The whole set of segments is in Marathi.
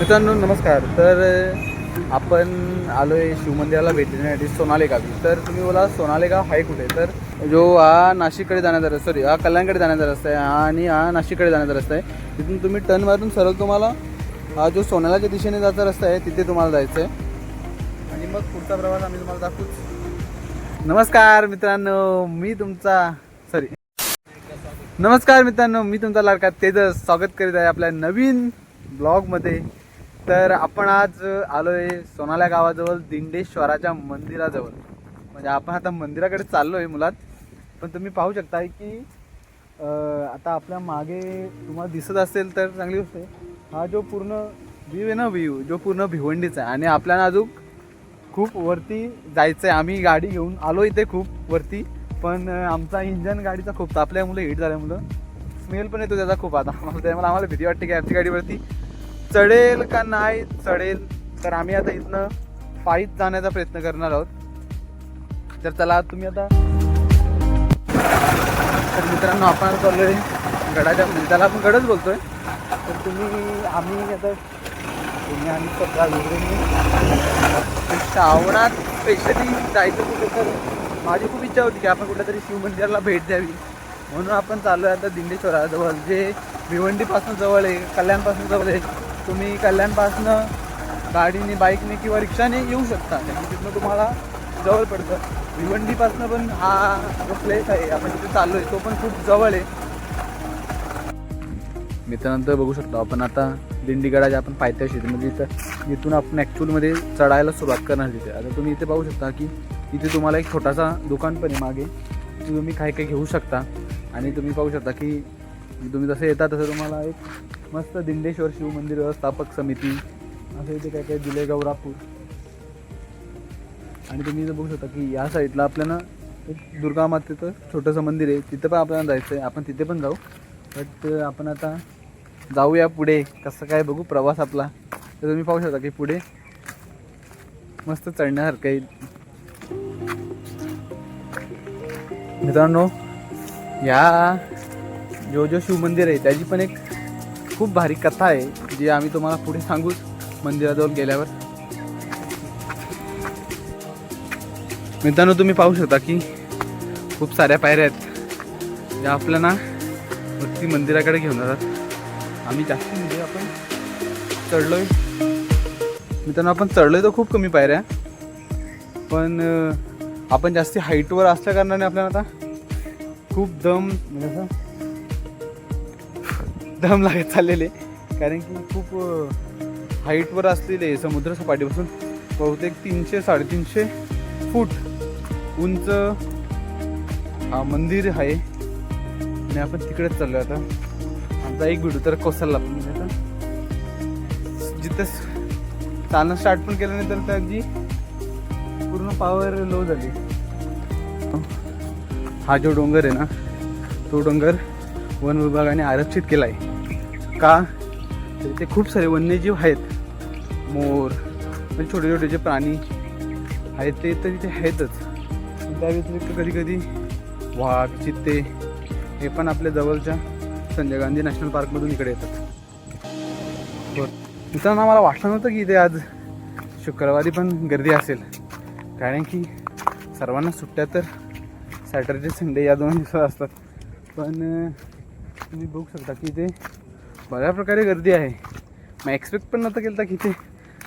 मित्रांनो नमस्कार. तर आपण आलो आहे शिवमंदिराला भेट देण्यासाठी सोनाले गावी. तर तुम्ही बोला सोनाले गाव आहे कुठे? तर जो हा नाशिककडे जाण्याचा रस्ता, सॉरी हा कल्याणकडे जाण्याचा रस्ता आहे आणि हा नाशिककडे जाण्याचा रस्ता आहे. तिथून तुम्ही टर्न मारून सरळ तुम्हाला हा जो सोनाल्याच्या दिशेने जायचा रस्ता आहे तिथे तुम्हाला जायचं आहे आणि मग पुढचा प्रवास आम्ही तुम्हाला दाखवूच. नमस्कार मित्रांनो, मी तुमचा लाडका तेजस स्वागत करीत आहे आपल्या नवीन ब्लॉगमध्ये. तर आपण आज आलो आहे सोनाल्या गावाजवळ दिंडेश्वराच्या मंदिराजवळ. म्हणजे आपण आता मंदिराकडे चाललो आहे मुलात. पण तुम्ही पाहू शकता की आता आपल्या मागे तुम्हाला दिसत असेल तर चांगली गोष्ट आहे. हा जो पूर्ण व्ह्यू आहे ना, व्ह्यू जो पूर्ण भिवंडीचा आहे आणि आपल्याला अजून खूप वरती जायचं आहे. आम्ही गाडी घेऊन आलो इथे खूप वरती, पण आमचा इंजन गाडीचा खूप तापल्यामुळे हीट झाल्यामुळं स्मेल पण येतो त्याचा खूप. आता आम्हाला भीती वाटते की आमची गाडीवरती चढेल का नाही चढेल. तर आम्ही आता इथनं पायीच जाण्याचा प्रयत्न करणार आहोत. तर चला तुम्ही आता. तर मित्रांनो आपण चाललो आहे गडाच्या, त्याला आपण गडच बोलतोय. तर आम्ही आता आणि श्रावणात स्पेशली जायचं कुठे, तर माझी खूप इच्छा होती की आपण कुठेतरी शिवमंदिराला भेट द्यावी. म्हणून आपण चाललो आहे आता दिंडेश्वराजवळ, जे भिवंडीपासून जवळ आहे, कल्याणपासून जवळ आहे. तुम्ही कल्याणपासनं गाडीने, बाईकने किंवा रिक्षाने येऊ शकता. म्हणजे तिथनं तुम्हाला जवळ पडतं. भिवंडीपासून पण हा जो प्लेस आहे आपण तिथे चाललो आहे तो पण खूप जवळ आहे. मित्रांनो बघू शकतो आपण आता दिंडीगडाच्या आपण पायथ्याशी, म्हणजे इथून आपण ॲक्च्युअलमध्ये चढायला सुरुवात करणार तिथे. आता तुम्ही इथे पाहू शकता की इथे तुम्हाला एक छोटासा दुकान पण आहे मागे, तिथे तुम्ही काही घेऊ शकता. आणि तुम्ही पाहू शकता की तुम्ही जसं येता तसं तुम्हाला एक मस्त दिंडेश्वर शिवमंदिर व्यवस्थापक समिती असं इथे काय दिले गौरापूर. आणि तुम्ही इथं बघू शकता की या साईडला आपल्याला एक दुर्गा मातेचं छोटंसं मंदिर आहे, तिथं पण आपल्याला जायचं आहे. आपण तिथे पण जाऊ. बट आपण आता जाऊया पुढे, कसं काय बघू प्रवास आपला. तर तुम्ही पाहू शकता की पुढे मस्त चढण्यासारखं आहे. मित्रांनो या जो शिवमंदिर आहे त्याची पण एक खूप भारी कथा आहे, जी आम्ही तुम्हाला पुढे सांगूच मंदिराजवळ गेल्यावर. मित्रांनो तुम्ही पाहू शकता की खूप साऱ्या पायऱ्या आहेत ज्या आपल्याला वरती मंदिराकडे घेऊन जातात. आम्ही जास्ती म्हणजे आपण चढलोय. मित्रांनो आपण चढलोय तर खूप कमी पायऱ्या, पण आपण जास्ती हाईटवर असल्या कारणाने आपल्याला आता खूप म्हणजे असं दम लागत चाललेले. कारण की खूप हाईटवर असलेले समुद्रसपाटीपासून बहुतेक 300-350 फूट उंच हा मंदिर आहे आणि आपण तिकडेच चाललो आता. आमचा एक व्हिडिओ तर कोसळला, म्हणजे आता जिथं चालणं स्टार्ट पण केलं नाही तर त्याची पूर्ण पॉवर लो झाली. हा जो डोंगर आहे ना, तो डोंगर वन विभागाने आरक्षित केला आहे. का तर इथे खूप सारे वन्यजीव आहेत. मोर आणि छोटे छोटे जे प्राणी आहेत ते तर इथे आहेतच. त्या व्यतिरिक्त कधी कधी वाघ, चित्ते हे पण आपल्या जवळच्या संजय गांधी नॅशनल पार्कमधून इकडे येतात. मित्रांनो मला वाटलं नव्हतं की इथे आज शुक्रवारी पण गर्दी असेल, कारण की सर्वांना सुट्ट्या तर सॅटर्डे संडे या 2 दिवसात असतात. पण तुम्ही बघू शकता की इथे बऱ्या प्रकारे गर्दी आहे. मग एक्सपेक्ट पण नव्हतं केलं की इथे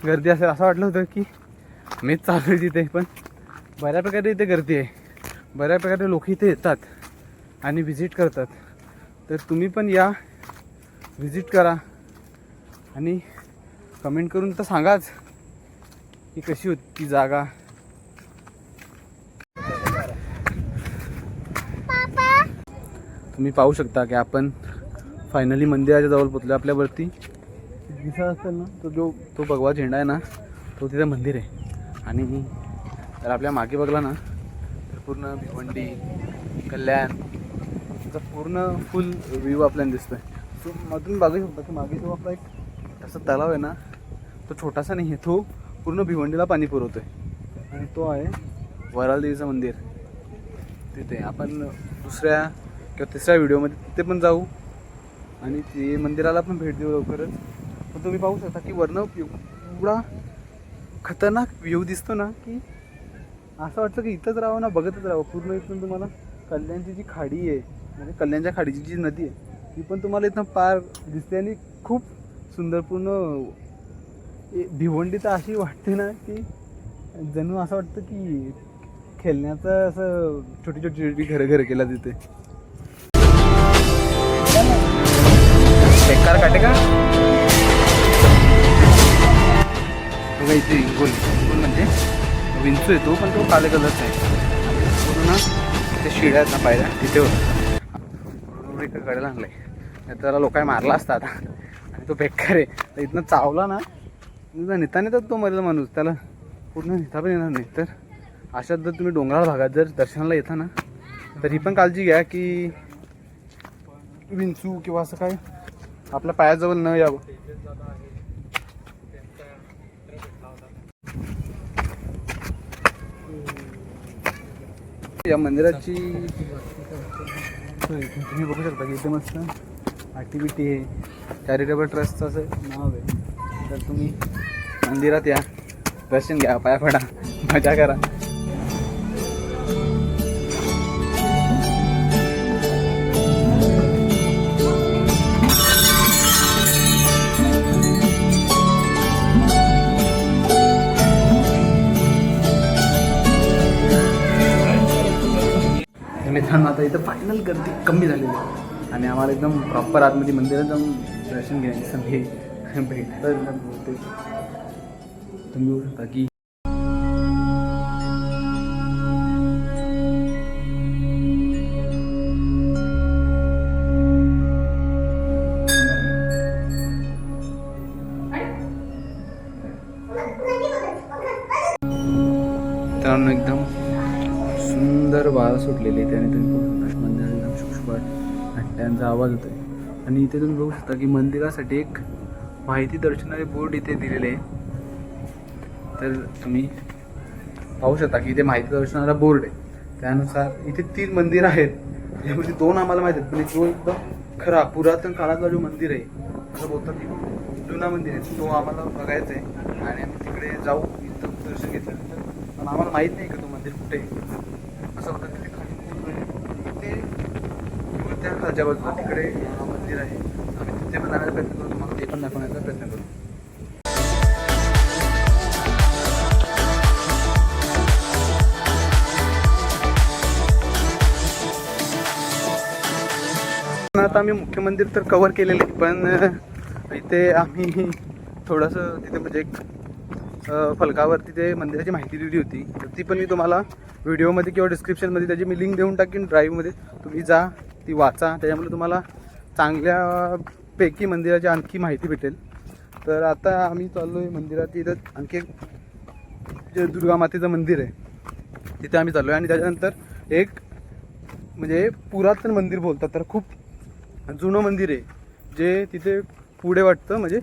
गर्दी असेल. असं वाटलं होतं की मीच चालू आहे तिथे, पण बऱ्या प्रकारे इथे गर्दी आहे. बऱ्या प्रकारे लोक इथे येतात आणि व्हिजिट करतात. तर तुम्ही पण या, व्हिजिट करा आणि कमेंट करून तर सांगाच की कशी होती ती जागा. तुम्ही पाहू शकता की आपण फायनली मंदिराच्या जवळ पोचलो. आपल्यावरती दिसत असेल ना, तो भगवा झेंडा आहे ना, तो तिथे मंदिर आहे. आणि तर आपल्या मागे बघला ना तर पूर्ण भिवंडी, कल्याण त्याचा पूर्ण फुल व्ह्यू आपल्याला दिसतोय. तो मधून बघू शकता की मागे जो आपला एक असा तलाव आहे ना, तो छोटासा नाही आहे, तो पूर्ण भिवंडीला पाणी पुरवतोय. आणि तो आहे वरालदेवीचं मंदिर. तिथे आपण दुसऱ्या किंवा तिसऱ्या व्हिडिओमध्ये तिथे पण जाऊ आणि ते मंदिराला पण भेट देऊ लवकरच. पण तुम्ही पाहू शकता की वरनं एवढा खतरनाक व्ह्यू दिसतो ना की असं वाटतं की इथंच राहावं ना, बघतच राहावं. पूर्ण इथून तुम्हाला कल्याणची जी खाडी आहे, म्हणजे कल्याणच्या खाडीची जी नदी आहे ती पण तुम्हाला इथं पार दिसते. आणि खूप सुंदर पूर्ण भिवंडी तर अशी वाटते ना की जणू असं वाटतं की खेळण्याचं असं छोटी छोटी घरं केला तिथे. बेकार काटे का बघा इथे गोल म्हणजे विंचू येतो, पण तो काले कलरचा आहे. पूर्ण ते शिड्या आहेत ना पायऱ्या तिथे होतं इकडे कडेला आणलाय. त्याला लोकांनी मारला असता आता आणि तो बेकार आहे. तर इथनं चावला ना नेता नेतात तो मरेल माणूस, त्याला पूर्ण नेता पण येणार नाही. तर अशात जर तुम्ही डोंगराळ भागात जर दर्शनाला येता ना तर ही पण काळजी घ्या की विंचू किंवा असं काय आपल्या पायाजवळ न यावं. या मंदिराची तुम्ही बघू शकता की इथे मस्त ॲक्टिव्हिटी आहे. चॅरिटेबल ट्रस्टचं असं नाव आहे. तर तुम्ही मंदिरात या, दर्शन घ्या, पाया पडा, मजा करा. मित्रांनो आता इथं फायनल गर्दी कमी झालेली आहे आणि आम्हाला एकदम प्रॉपर आतमध्ये मंदिरात जाऊन दर्शन घ्यायची संधी भेटतं बोलते. तुम्ही बघू शकता की मित्रांनो एकदम सुंदर वारा सुटलेली आहे. त्याने तुम्ही बघू शकता मंदिरात एकदम शुकशुकाट घंट्यांचा आवाज होतो आहे. आणि इथे तुम्ही बघू शकता की मंदिरासाठी एक माहिती दर्शनाचे बोर्ड इथे दिलेले आहे. तर तुम्ही पाहू शकता की इथे माहिती दर्शनाचा बोर्ड आहे. त्यानुसार इथे 3 मंदिर आहेत, त्यामध्ये 2 आम्हाला माहीत आहेत. पण जो एकदम खरा पुरातन काळातला जो मंदिर आहे असं बोलतात की जुना मंदिर आहे, तो आम्हाला बघायचा आहे. आणि आम्ही तिकडे जाऊ, इथं दर्शन घेतल्यानंतर. पण आम्हाला माहीत नाही का तो मंदिर कुठे आहे. असं होतं की ते खाली इथे किंवा त्या खालच्या बाजूला तिकडे मंदिर आहे. आम्ही तिथे पण जाण्याचा प्रयत्न करू, तुम्हाला ते पण दाखवण्याचा प्रयत्न करू. आता आम्ही मुख्य मंदिर तर कव्हर केलेले, पण इथे आम्ही थोडंसं तिथे म्हणजे एक फलकावर तिथे मंदिराची माहिती दिली होती. तर ती पण मी तुम्हाला व्हिडिओमध्ये किंवा डिस्क्रिप्शनमध्ये त्याची मी लिंक देऊन टाकीन. ड्राईव्हमध्ये तुम्ही जा, ती वाचा, त्याच्यामुळे तुम्हाला चांगल्यापैकी मंदिराची आणखी माहिती भेटेल. तर आता आम्ही चाललो आहे मंदिरात. इथं आणखी एक जे दुर्गा मातेचं मंदिर आहे तिथे आम्ही चाललो आहे. आणि त्याच्यानंतर एक म्हणजे पुरातन मंदिर बोलतात, तर खूप जुनं मंदिर आहे जे तिथे पुढे वाटतं. म्हणजे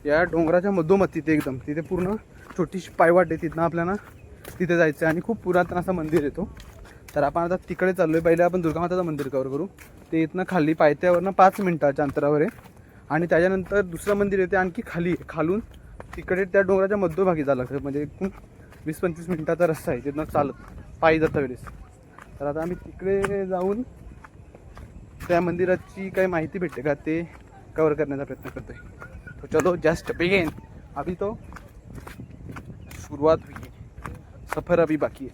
या डोंगराच्या मधोमध तिथे एकदम तिथे पूर्ण छोटीशी पायवाट आहे, तिथनं आपल्याला तिथे जायचं आहे. आणि खूप पुरातन असं मंदिर येतो. तर आपण आता तिकडे चाललो आहे. पहिले आपण दुर्गा माताचं मंदिर कव्हर करू. ते इथनं खाली पायथ्यावरनं 5 मिनिटाच्या अंतरावर आहे. आणि त्याच्यानंतर दुसरं मंदिर येते आणखी खाली आहे. खालून तिकडे त्या डोंगराच्या मध्यभागी जायला लागतं. म्हणजे एकूण 20-25 मिनिटाचा रस्ता आहे तिथनं चालत पायी जाता वेळेस. तर आता आम्ही तिकडे जाऊन त्या मंदिराची काही माहिती भेटते का ते कव्हर करण्याचा प्रयत्न करतोय. तो चलो जस्ट बिगिन. अभी तो सुरुवात हुई, सफर अभी बाकी है.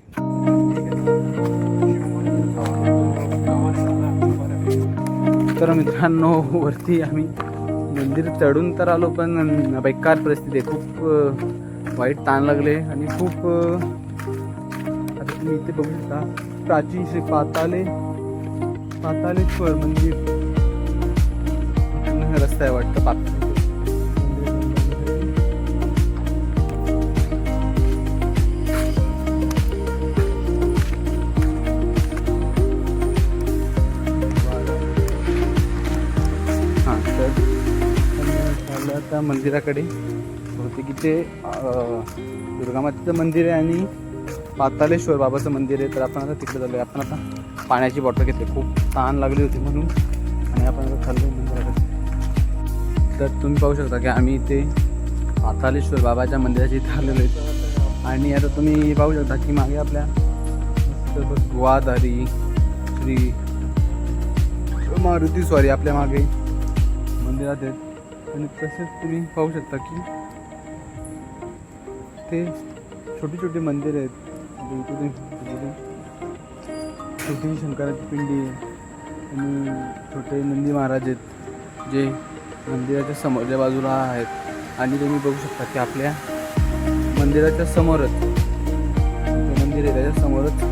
तर मित्रांनो वरती आम्ही मंदिर चढून तर आलो, पण बेकार परिस्थिती आहे. खूप वाईट ताण लागले आणि खूप आता तुम्ही इथे बघू शकता प्राचीन श्री पातालेश्वर मंदिर रस्ता आहे वाटतं. हां, तर आता मंदिराकडे होते की ते दुर्गा मातेचं मंदिर आहे आणि पातालेश्वर बाबाचं मंदिर आहे. तर आपण आता तिकडे चाललो आहे. आपण आता पाण्याची बॉटल घेतली, खूप तहान लागली होती म्हणून. आणि आपण आता चाललो आहे मंदिराकडे. तर तुम्ही पाहू शकता की आम्ही इथे पातालेश्वर बाबाच्या मंदिराच्या इथे आलेलो आहेत. आणि आता तुम्ही पाहू शकता की मागे आपल्या गुहाधारी श्री मारुती स्वारी आपल्या मागे मंदिरात आहेत. आणि तसेच तुम्ही पाहू शकता की ते छोटी छोटी मंदिर आहेत. छोटी शंकराची पिंडी आहे आणि छोटे नंदी महाराज आहेत जे मंदिराच्या समोरच्या बाजूला आहेत. आणि तुम्ही बघू शकता की आपल्या मंदिराच्या समोरच मंदिर आहे, त्याच्या समोरच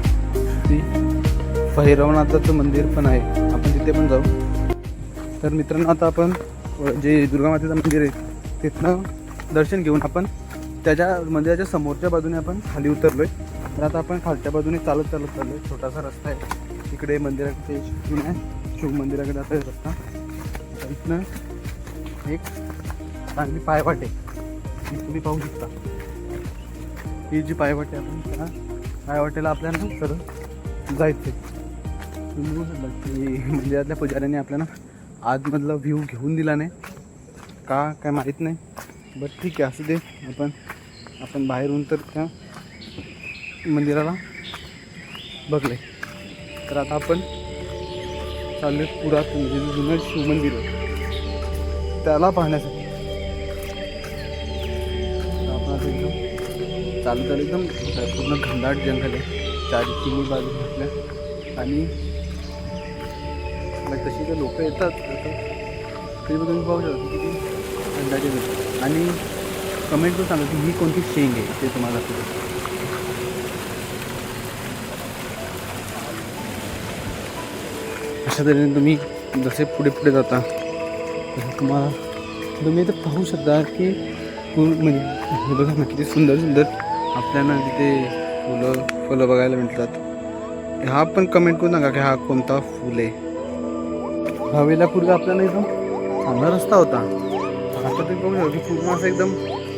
ती भैरवनाथाचं मंदिर पण आहे. आपण तिथे पण जाऊ. तर मित्रांनो आता आपण जे दुर्गामातेचं मंदिर आहे तिथनं दर्शन घेऊन आपण त्याच्या मंदिराच्या समोरच्या बाजूने आपण खाली उतरलो आहे. तर आता आपण खालच्या बाजूने चालत चालत चाललो आहे. छोटासा रस्ता आहे तिकडे मंदिराकडे शिव मंदिराकडे आता रस्ता. इथनं एक चांगली पायवाट आहे ती तुम्ही पाहू शकता. ही जी पायवाट आहे आपण त्या पायवाटेला आपल्याला सरळ जायचं आहे. तुम्ही बघू शकता की मंदिरातल्या पुजाऱ्यांनी आपल्याला आतमधला व्ह्यू घेऊन दिला नाही का काय माहीत नाही. बट ठीक आहे असं दे. आपण बाहेरून तर त्या मंदिराला बघले. तर आता आपण चालले पुरातन म्हणजे जुनं शिवमंदिर आहे त्याला पाहण्यासाठी. आपण आता एकदम चालू एकदम पूर्ण घनदाट जंगल आहे चारी तिन्ही बाजू आपल्या. आणि तशी तर लोक येतात तरी पण तुम्ही पाहू शकता किती घनदाट जंगल. आणि कमेंटवर सांगा की ही कोणती शेंग आहे ते तुम्हाला दाखवतो. अशा तऱ्हेने तुम्ही जसे पुढे पुढे जाता तसं तुम्ही इथं पाहू शकता की म्हणजे हे बघा ना किती सुंदर सुंदर आपल्याला तिथे फुलं बघायला मिळतात. हा पण कमेंट करून सांगा की हा कोणता फुल आहे. हवेला पूर्वी आपल्याला एकदम चांगला रस्ता होता. आता तुम्ही बघू शकता की पूर्ण असं एकदम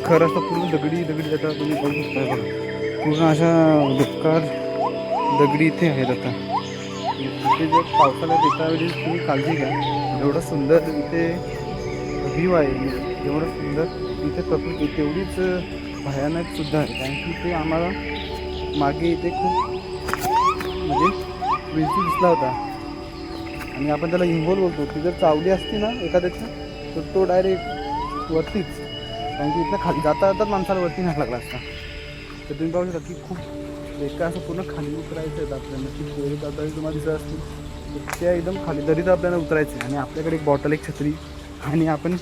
खरं असं पूर्ण दगडी त्याचा तुम्ही बघू शकता. बघा पूर्ण अशा बेकार दगडी इथे आहेत. आता इथे जर पावसाळ्यात येतावेळी तुम्ही काळजी घ्या. एवढं सुंदर इथे व्ह्यू आहे एवढं सुंदर इथे प्रकृती तेवढीच भयानक सुद्धा आहे. कारण की ते आम्हाला मागे इथे खूप म्हणजे विंचू दिसला होता आणि आपण त्याला इंगोल बोलतो. ती जर चावली असती ना एखाद्याच्या तर तो डायरेक्ट वरतीच, कारण की इथं खाली जाता जातात माणसाला वरती नाही लागला असता. तर तुम्ही पाहू शकता की खूप एका असं पूर्ण खाली उतरायचं आहे आपल्याला. की पोरे जाता तुम्हाला दिसत असतील तर त्या एकदम खाली दरीत आपल्याला उतरायचं आहे. आणि आपल्याकडे एक बॉटल एक छत्री आणि आपण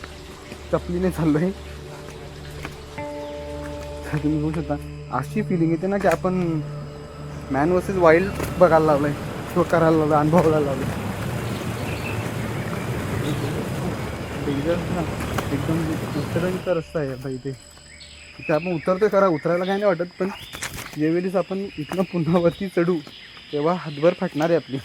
चपलीने चाललो आहे. तुम्ही बघू शकता अशी फिलिंग येते ना की आपण मॅन वर्सेस वाईल्ड बघायला लावलं आहे, शो करायला लावलं, अनुभवायला लावलं. डेंजर ना एकदम उतरायचा रस्ता आहे आता इथे. इथे आपण उतरतोय खरा, उतरायला काय नाही वाटत, पण ज्यावेळेस आपण इथनं पुन्हा वरती चढू तेव्हा हातभर फाटणार आहे आपली.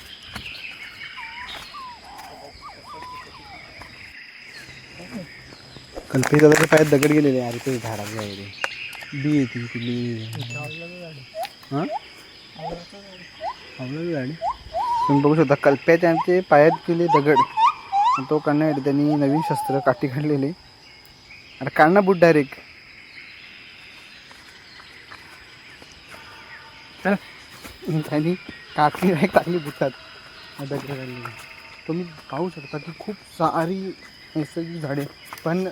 कल्पी दादाच्या पायात दगड गेलेले अरे ते झाडाच्या वगैरे बी येते तिथली. हां गाडी तुम्ही बघू शकता कल्प्याच्या आमचे पायात गेले दगड. तो काढण्यासाठी त्यांनी नवीन शस्त्र काठी काढलेले. अरे काढणं बूट डायरेक्ट. त्यांनी काठी डायरेक्ट काढली बुटात दगड काढलेली. तुम्ही पाहू शकता की खूप सारी नैसर्गिक झाडे. पण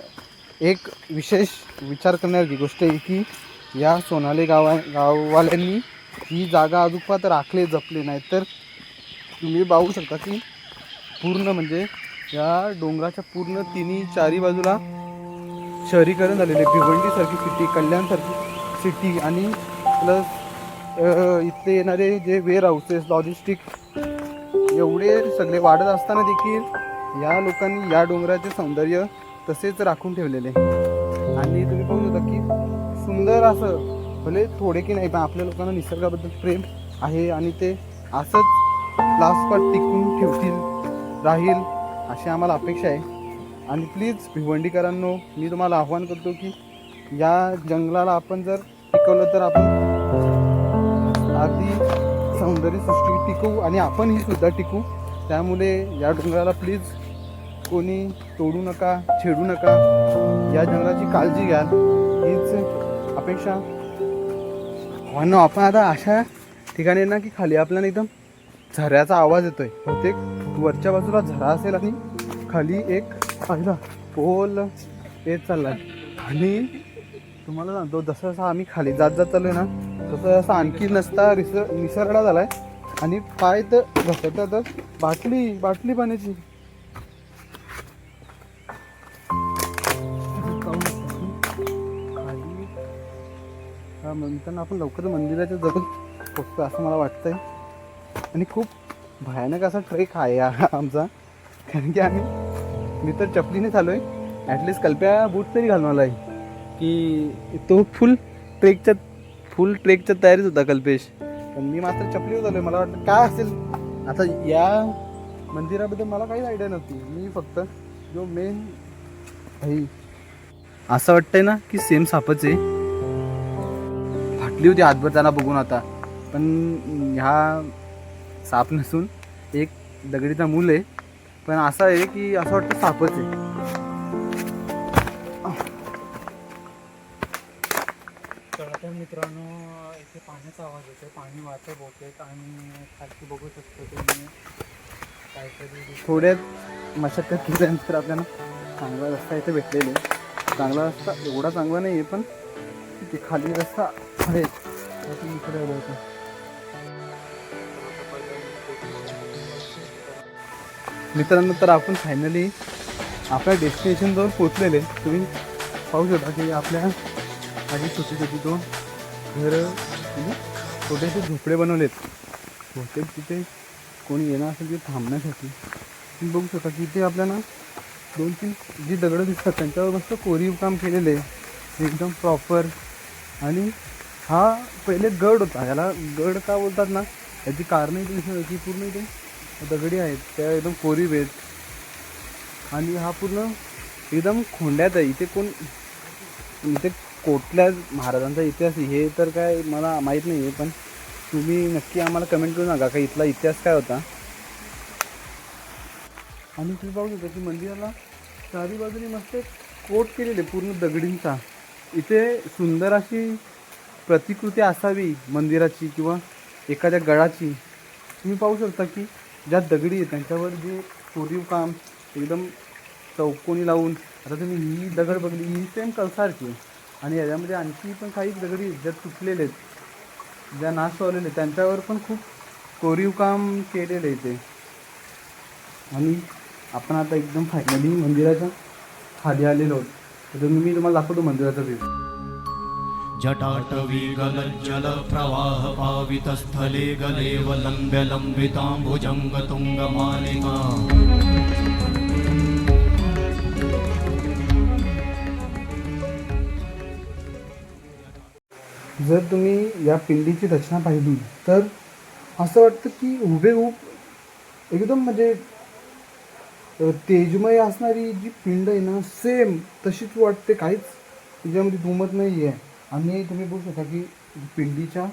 एक विशेष विचार करण्याची गोष्ट आहे की या सोनाले गाववाल्यांनी ही जागा अजूनपात राखले जपले नाही. तर तुम्ही पाहू शकता की पूर्ण म्हणजे या डोंगराच्या पूर्ण तिन्ही चारी बाजूला शहरीकरण झालेले. भिवंडीसारखी सिटी, कल्याणसारखी सिटी आणि प्लस इथले येणारे जे वेअर हाऊसेस, लॉजिस्टिक एवढे सगळे वाढत असताना देखील या लोकांनी या डोंगराचे सौंदर्य तसेच राखून ठेवलेले. आणि तुम्ही पाहू शकता की सुंदर असं भले थोडे की नाही पण आपल्या लोकांना निसर्गाबद्दल प्रेम आहे आणि ते असंच लास्टपाट टिकून ठेवतील राहील अशी आम्हाला अपेक्षा आहे. आणि प्लीज भिवंडीकरांनो मी तुम्हाला आव्हान करतो की या जंगलाला आपण जर टिकवलं तर आपण आधी सौंदर्य सृष्टी टिकवू आणि आपण ही सुद्धा टिकू. त्यामुळे या डोंगराला प्लीज कोणी तोडू नका, छेडू नका, या जंगलाची काळजी घ्या, हीच अपेक्षा. म्हणून आपण आता अशा ठिकाणी ना की खाली आपल्याला एकदम झऱ्याचा आवाज येतोय. बहुतेक वरच्या बाजूला झरा असेल आणि खाली एक पाहिला पोल येत चाललाय. आणि तुम्हाला सांगतो जसं जसं आम्ही खाली जात चाललोय ना तसं जसं आणखी नसता निसरडा झालाय आणि पाय तर घसरतातच. बाटली पाण्याची खाली म्हणताना आपण लवकर मंदिराच्या जवळ पोचतो असं मला वाटतंय. आणि खूप भयानक असा ट्रेक आहे आमचा, कारण की मी तर चपलीने चाललोय. ॲटलिस्ट कल्प्या बूट तरी घालून आलाय की तो फुल ट्रेकच्या तयारीत होता कल्पेश, पण मी मात्र चपलीवर चाललोय. मला वाटतं काय असेल आता या मंदिराबद्दल मला काहीच आयडिया नव्हती. मी फक्त जो मेन भाई असं वाटतंय ना की सेम सापच आहे. फाटली होती हातभर त्यांना बघून आता, पण ह्या साप नसून एक दगडीचा मूल आहे. पण असं आहे की असं वाटतं सापच आहे. तर मित्रांनो इथे पाण्याचा आवाज येतो, पाणी वाहतं बहुतेक आणि खालती बघू शकतो तुम्ही काहीतरी. थोड्यात मशक्कत केल्यानंतर आपल्याला चांगला रस्ता इथे भेटलेला आहे. चांगला रस्ता एवढा चांगला नाही आहे, पण ते खाली रस्ता आहे. इकडे होतं मित्रांनो. तर आपण फायनली आपल्या डेस्टिनेशनजवळ पोचलेले. तुम्ही पाहू शकता की आपल्या आधी छोटी दोन घरं म्हणजे छोटेसे झोपडे बनवलेत. बहुतेक तिथे कोणी येणार असेल तिथे थांबण्यासाठी. तुम्ही बघू शकता की इथे आपल्याला 2-3 जी दगडं दिसतात त्यांच्यावर मस्त कोरीव काम केलेलं आहे एकदम प्रॉपर. आणि हा पहिले गड होता. याला गड का बोलतात ना याची कारणं इथे पूर्ण इथे दगडी आहेत, त्या एकदम कोरीव आहेत. आणि हा पूर्ण एकदम खोंड्यात आहे. इथे कुठल्या महाराजांचा इतिहास हे तर काय मला माहीत नाही आहे, पण तुम्ही नक्की आम्हाला कमेंट करू नका का इथला इतिहास काय होता. आणि तुम्ही पाहू शकता की मंदिराला चारी बाजूने मस्त कोट केलेले पूर्ण दगडींचा. इथे सुंदर अशी प्रतिकृती असावी मंदिराची किंवा एखाद्या गडाची. तुम्ही पाहू शकता की ज्या दगडी आहेत त्यांच्यावर जे कोरीव काम एकदम चौकोनी लावून. आता तुम्ही ही दगड बघली, ही सेम कलसारची. आणि याच्यामध्ये आणखी पण काही दगडी ज्या तुटलेले आहेत, ज्या नाश पावलेले आहेत, त्यांच्यावर पण खूप कोरीव काम केलेलं आहे ते. आणि आपण आता एकदम फायनली मंदिराच्या खाली आलेलो आहोत. तर मी तुम्हाला दाखवतो मंदिराचा व्ह्यू. जटाटवी गलज्जल प्रवाह पावितस्थले गलेव लंब्य लंबितांबुजंग तुंगमालिका. जर तुम्ही या पिंडीची रचना पाहिली तर असं वाटतं की हुबेहूब एकदम म्हणजे तेजमय असणारी जी पिंड आहे ना सेम तशीच वाटते. काहीच तिच्यामध्ये दुमत नाही आहे. आणि तुम्ही बघू शकता की पिंडीच्या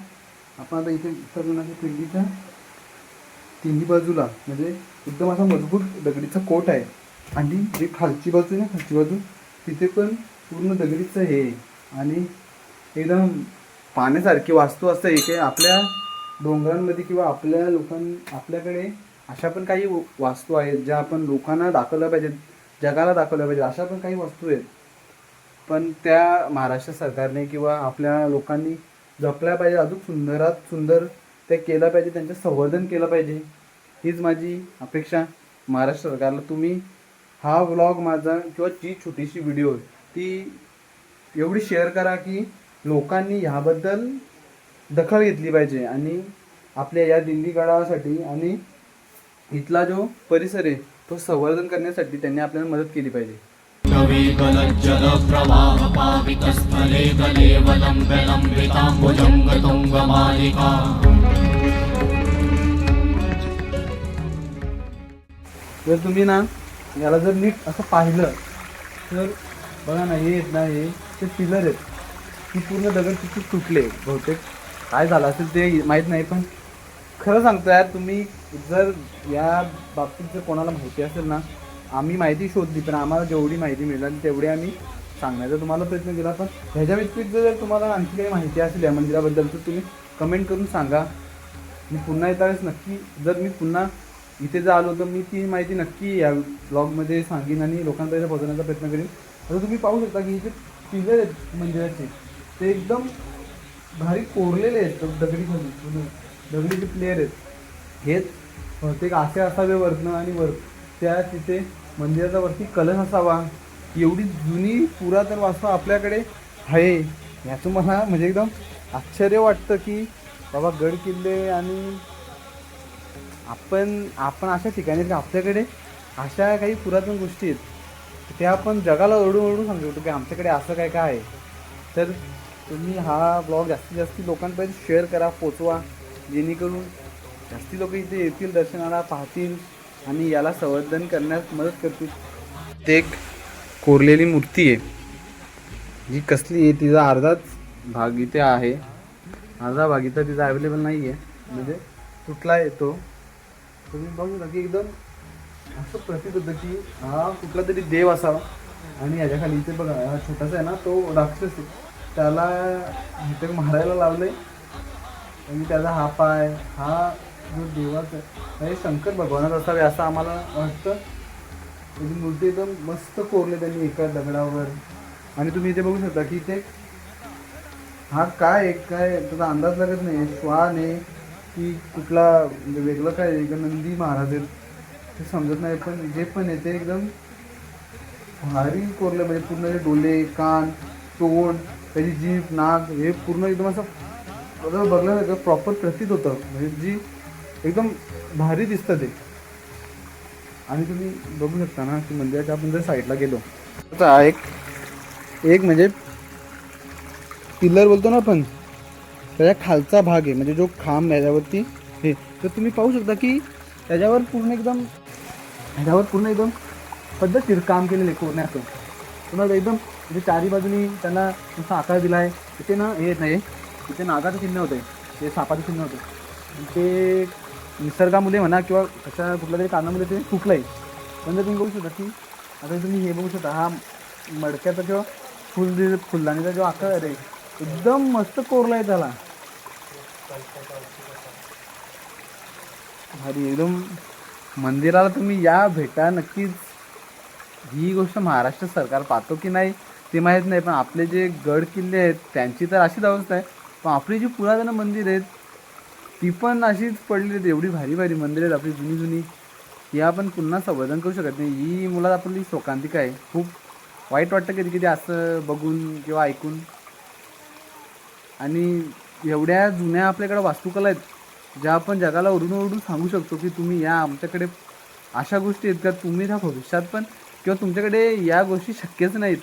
आपण आता इथे उतरलो की पिंडीच्या तिन्ही बाजूला म्हणजे एकदम असा मजबूत दगडीचा कोट आहे. आणि जी खालची बाजू आहे ना खालची बाजू तिथे पण पूर्ण दगडीचं हे. आणि एकदम पाण्यासारखी वास्तू असतं एक आपल्या डोंगरांमध्ये किंवा आपल्याकडे अशा पण काही वास्तू आहेत ज्या आपण लोकांना दाखवल्या पाहिजेत, जगाला दाखवल्या पाहिजेत. अशा पण काही वस्तू आहेत, पण त्या महाराष्ट्र सरकारने किंवा आपल्या लोकांनी जपल्या पाहिजे. अजून सुंदरात सुंदर ते केलं पाहिजे, त्यांचं संवर्धन केलं पाहिजे. हीच माझी अपेक्षा महाराष्ट्र सरकारला. तुम्ही हा व्लॉग माझा किंवा जी छोटीशी व्हिडिओ ती एवढी शेअर करा की लोकांनी ह्याबद्दल दखल घेतली पाहिजे आणि आपल्या या दिंडीगडासाठी आणि इथला जो परिसर आहे तो संवर्धन करण्यासाठी त्यांनी आपल्याला मदत केली पाहिजे. गलज्जल प्रवाह पावितस्थले गलेव लंब्य लंबितांबुजंग तुंगमालिका. जर तुम्ही ना याला जर नीट असं पाहिलं तर बघा ना हे आहेत ना हे ते पिलर आहेत. ती पूर्ण दगड तिथे तुटले. बहुतेक काय झालं असेल ते माहीत नाही, पण खरं सांगतो यार तुम्ही जर या बाबतीत जर कोणाला माहिती असेल ना आम्ही माहिती शोधली, पण आम्हाला जेवढी माहिती मिळाली तेवढी आम्ही सांगण्याचा तुम्हाला प्रयत्न केला. पण ह्याच्या व्यतिरिक्त जर तुम्हाला आणखी काही माहिती असेल या मंदिराबद्दल तर तुम्ही कमेंट करून सांगा. मी पुन्हा येता वेळेस नक्की, जर मी पुन्हा इथे जर आलो तर मी ती माहिती नक्की या ब्लॉगमध्ये सांगेन आणि लोकांपर्यंत पोहोचवण्याचा प्रयत्न करेन. आता तुम्ही पाहू शकता की इथे पिलर आहेत मंदिराचे, ते एकदम भारी कोरलेले आहेत. दगडीचे प्लेयर आहेत. हेच बहुतेक असे असावे वरनं, आणि त्या तिथे मंदिराचा वरती कलश असावा. एवढी जुनी पुरातन वास्तू आपल्याकडे आहे याचं मला म्हणजे एकदम आश्चर्य वाटतं की बाबा गड किल्ले आणि आपण अशा ठिकाणी की आपल्याकडे अशा काही पुरातन गोष्टी आहेत त्या आपण जगाला ओरडून सांगू शकतो की आमच्याकडे असं काय काय आहे. तर तुम्ही हा ब्लॉग जास्तीत जास्त लोकांपर्यंत शेअर करा, पोचवा, जेणेकरून जास्ती लोक इथे येतील, दर्शनाला पाहतील आणि याला संवर्धन करण्यास मदत करतील. ते एक कोरलेली मूर्ती आहे जी कसली आहे, तिचा अर्धाच भाग इथे आहे, अर्धा भाग इथं तिचा अवेलेबल नाही आहे, म्हणजे तुटला येतो. तुम्ही बघू ना की एकदम असं प्रतीत होतं की हा कुठला तरी देव असावा. आणि याच्या खाली इथे बघा हा छोटासा आहे ना, तो राक्षस आहे, त्याला इथे मारायला लावलंय. आणि त्याचा हा पाय, हा जो देवाचा आहे, हे शंकर भगवानच असावे असं आम्हाला वाटतं. त्याची मूर्ती एकदम मस्त कोरले त्यांनी एका दगडावर. आणि तुम्ही इथे बघू शकता की इथे हा काय त्याचा अंदाज लागत नाही, श्वान आहे की कुठला म्हणजे वेगळं काय आहे, का नंदी महाराज आहेत ते समजत नाही. पण जे पण आहे ते एकदम भारी कोरले, म्हणजे पूर्ण हे डोले, कान, तोंड, त्याची जीभ, नाक हे पूर्ण एकदम असं बघल्यासारखं प्रॉपर प्रतीत होतं, म्हणजे जी एकदम भारी दिसतं ते. आणि तुम्ही बघू शकता ना की मंदिराच्या आपण जर साईडला गेलो तर एक म्हणजे पिलर बोलतो ना आपण, त्याच्या खालचा भाग आहे, म्हणजे जो खांब याच्यावरती हे, तर तुम्ही पाहू शकता की ह्याच्यावर पूर्ण एकदम पद्धतशीर काम केलेलं आहे कोरण्याचं. तुम्हाला एकदम म्हणजे चारी बाजूनी त्यांना नुसता आकार दिला आहे. तिथे ना हे नाही, तिथे नागाचं चिन्ह होतं, ते सापाचं चिन्ह होतं, ते निसर्गामुळे म्हणा किंवा कशा कुठल्या तरी कारणामुळे ते चुकलं आहे. पण जर तुम्ही बघू शकता की आता तुम्ही हे बघू शकता, हा मडक्याचा जो फुलदाणीचा जो आकार आहे एकदम मस्त कोरला आहे त्याला, भारी एकदम. मंदिराला तुम्ही या, भेटा नक्कीच. ही गोष्ट महाराष्ट्र सरकार पाहतो की नाही ते माहीत नाही, पण आपले जे गड किल्ले आहेत त्यांची तर अशीच अवस्था आहे. पण आपली जी पुरातन मंदिर आहेत ती पण अशीच पडली आहेत. एवढी भारी भारी मंदिरं आहेत आपली जुनी, ही आपण पुन्हा संवर्धन करू शकत नाही. ही मुळात आपली शोकांतिका आहे. खूप वाईट वाटतं कधी कधी असं बघून किंवा ऐकून. आणि एवढ्या जुन्या आपल्याकडे वास्तुकला आहेत ज्या आपण जगाला ओरडून सांगू शकतो की तुम्ही या, आमच्याकडे अशा गोष्टी आहेत का तुम्ही त्या भविष्यात पण किंवा तुमच्याकडे या गोष्टी शक्यच नाहीत,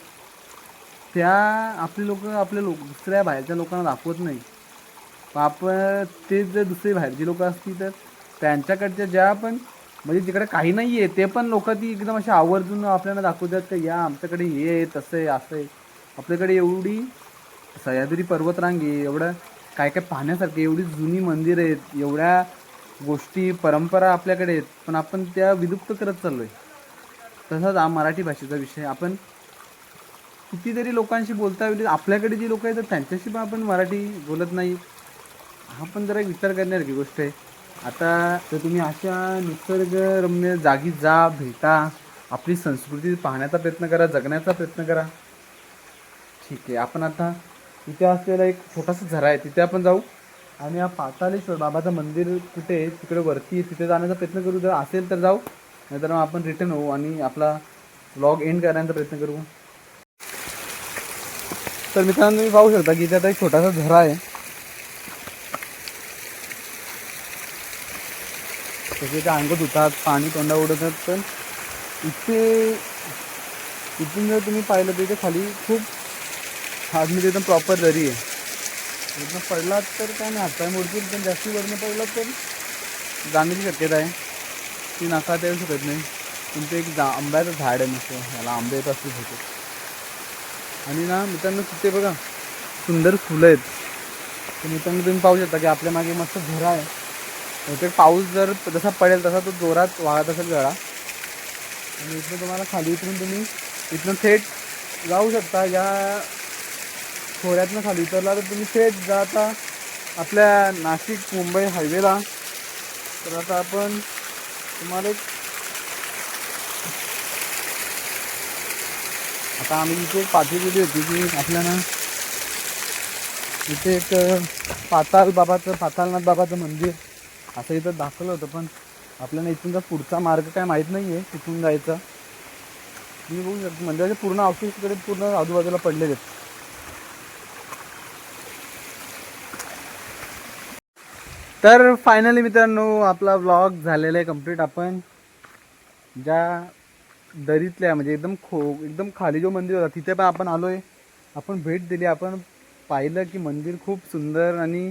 त्या आपले दुसऱ्या बाहेरच्या लोकांना दाखवत नाही. आपण ते जर दुसरे बाहेरची लोकं असतील तर त्यांच्याकडच्या ज्या पण म्हणजे जिकडे काही नाही आहे ते पण लोक ती एकदम अशा आवर्जून आपल्याला दाखवतात का या आमच्याकडे हे आहे, तसं आहे, असं आहे. आपल्याकडे एवढी सह्याद्री पर्वतरांग आहे, एवढं काय काय पाहण्यासारखे, एवढी जुनी मंदिर आहेत, एवढ्या गोष्टी परंपरा आपल्याकडे आहेत, पण आपण त्या विलुप्त करत चाललो आहे. तसाच हा मराठी भाषेचा विषय. आपण कितीतरी लोकांशी बोलता येईल, आपल्याकडे जी लोक आहेत तर त्यांच्याशी पण आपण मराठी बोलत नाही. हा पण जरा एक विचार करण्यासारखी गोष्ट आहे. आता तर तुम्ही अशा निसर्गरम्य जागी जा, भेटा, आपली संस्कृती पाहण्याचा प्रयत्न करा, जगण्याचा प्रयत्न करा. ठीक आहे, आपण आता तिथे असलेला एक छोटासा झरा आहे तिथे आपण जाऊ आणि हा पातालेश्वर बाबाचं मंदिर कुठे आहे तिकडे वरती आहे, तिथे जाण्याचा प्रयत्न करू. जर असेल तर जाऊ, नाहीतर मग आपण रिटर्न होऊ आणि आपला व्लॉग एंड करण्याचा प्रयत्न करू. तर मित्रांनो तुम्ही पाहू शकता की इथे आता एक छोटासा झरा आहे. तसे ते अंग धुतात, पाणी तोंडा उडवतात. पण इथून जर तुम्ही पाहिलं तर इथे खाली खूप आतमध्ये एकदम प्रॉपर दरी आहे. वरनं पडलात तर काय नाही, हातपाय मोडतील, पण जास्ती वरनं पडलात तर जाण्याची शक्यता आहे, ती नाकारता येऊ शकत नाही. तुमचं एक आंब्याचं झाड आहे मस्त, याला आंबे येत असतील होते. आणि ना मित्रांनो तिथे बघा सुंदर फुलं आहेत. तर मित्रांनो तुम्ही पाहू शकता की आपल्या मागे मस्त झरा आहे. बहुतेक पाऊस जर जसा पडेल तसा तो जोरात वाहत असेल गळा. आणि इथून तुम्हाला खाली उतरून तुम्ही इथून थेट जाऊ शकता. या खोऱ्यातनं खाली उतरला तर तुम्ही थेट जाता आपल्या नाशिक मुंबई हायवेला. तर आता आपण तुम्हाला आता आम्ही इथे एक पाठी दिली होती की आपल्याला इथे एक पातालनाथ बाबाचं मंदिर असं इथं दाखवलं होतं, पण आपल्याला इथूनचा पुढचा मार्ग काय माहीत नाही आहे कुठून जायचा. तुम्ही बघू शकता मंदिराचे पूर्ण अवशेष तिकडे पूर्ण आजूबाजूला पडलेले आहेत. तर फायनली मित्रांनो आपला ब्लॉग झालेला आहे कंप्लीट. आपण ज्या दरीतल्या म्हणजे एकदम खाली जो मंदिर होता तिथे पण आपण आलो आहे, आपण भेट दिली. आपण पाहिलं की मंदिर खूप सुंदर आणि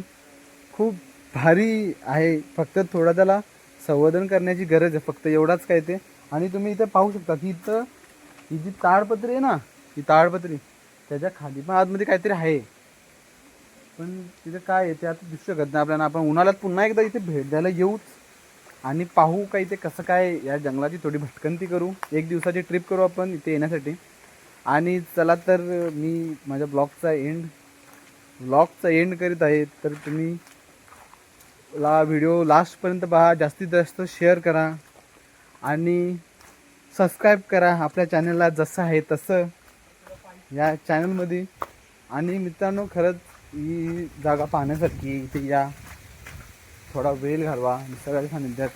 खूप भारी आहे. फक्त थोडं त्याला संवर्धन करण्याची गरज आहे, फक्त एवढाच काय ते. आणि तुम्ही इथे पाहू शकता की इथं ही जी ताडपत्री आहे ना, ही ताडपत्री त्याच्या खाली पण आतमध्ये काहीतरी आहे, पण तिथे काय आहे ते आता दिसू शकत नाही आपल्याला. आपण उन्हाळ्यात पुन्हा एकदा इथे भेट द्यायला येऊच आणि पाहू काही ते कसं काय या जंगलाची थोडी भटकंती करू. एक दिवसाची ट्रिप करू आपण इथे येण्यासाठी. आणि चला तर मी माझ्या ब्लॉगचा एंड करीत आहे. तर तुम्ही व्हिडिओ लास्टपर्यंत पहा, जास्तीत जास्त शेअर करा आणि सबस्क्राईब करा आपल्या चॅनलला जसं आहे तसं या चॅनलमध्ये. आणि मित्रांनो खरंच ही जागा पाहण्यासारखी, इथे या, थोडा वेळ घालवा निसर्गाच्या सानिध्यात.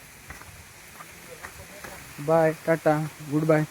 Bye, tata, good bye.